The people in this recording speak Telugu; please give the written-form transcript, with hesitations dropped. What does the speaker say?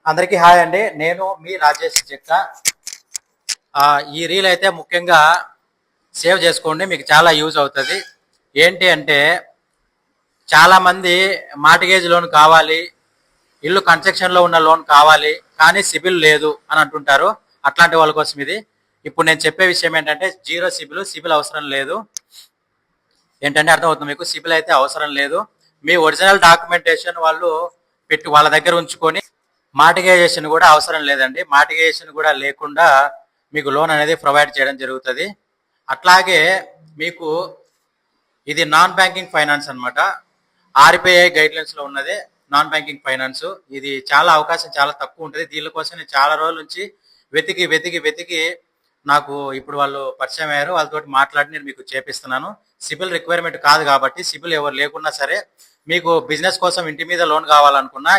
అందరికీ హాయ్ అండి. నేను మీ రాజేష్ చెక్క. ఈ రీల్ అయితే ముఖ్యంగా సేవ్ చేసుకోండి, మీకు చాలా యూజ్ అవుతుంది. ఏంటి అంటే, చాలామంది మార్టిగేజ్ లోన్ కావాలి, ఇల్లు కన్స్ట్రక్షన్లో ఉన్న లోన్ కావాలి, కానీ సిబిల్ లేదు అని అంటుంటారు. అట్లాంటి వాళ్ళ కోసం ఇది. ఇప్పుడు నేను చెప్పే విషయం ఏంటంటే, జీరో సిబిల్ అవసరం లేదు. ఏంటంటే అర్థమవుతుంది మీకు, సిబిల్ అయితే అవసరం లేదు. మీ ఒరిజినల్ డాక్యుమెంటేషన్ వాళ్ళు పెట్టి వాళ్ళ దగ్గర ఉంచుకొని, మార్టిగైజేషన్ కూడా అవసరం లేదండి. మార్టిగైజేషన్ కూడా లేకుండా మీకు లోన్ అనేది ప్రొవైడ్ చేయడం జరుగుతుంది. అట్లాగే మీకు ఇది నాన్ బ్యాంకింగ్ ఫైనాన్స్ అనమాట. ఆర్బీఐ గైడ్లైన్స్లో ఉన్నది నాన్ బ్యాంకింగ్ ఫైనాన్స్. ఇది చాలా అవకాశం చాలా తక్కువ ఉంటుంది. దీనికోసం నేను చాలా రోజుల నుంచి వెతికి నాకు ఇప్పుడు వాళ్ళు పరిచయం అయ్యారు. వాళ్ళతో మాట్లాడి నేను మీకు చేపిస్తున్నాను. సిబిల్ రిక్వైర్మెంట్ కాదు కాబట్టి, సిబిల్ ఎవరు లేకున్నా సరే మీకు బిజినెస్ కోసం ఇంటి మీద లోన్ కావాలనుకున్నా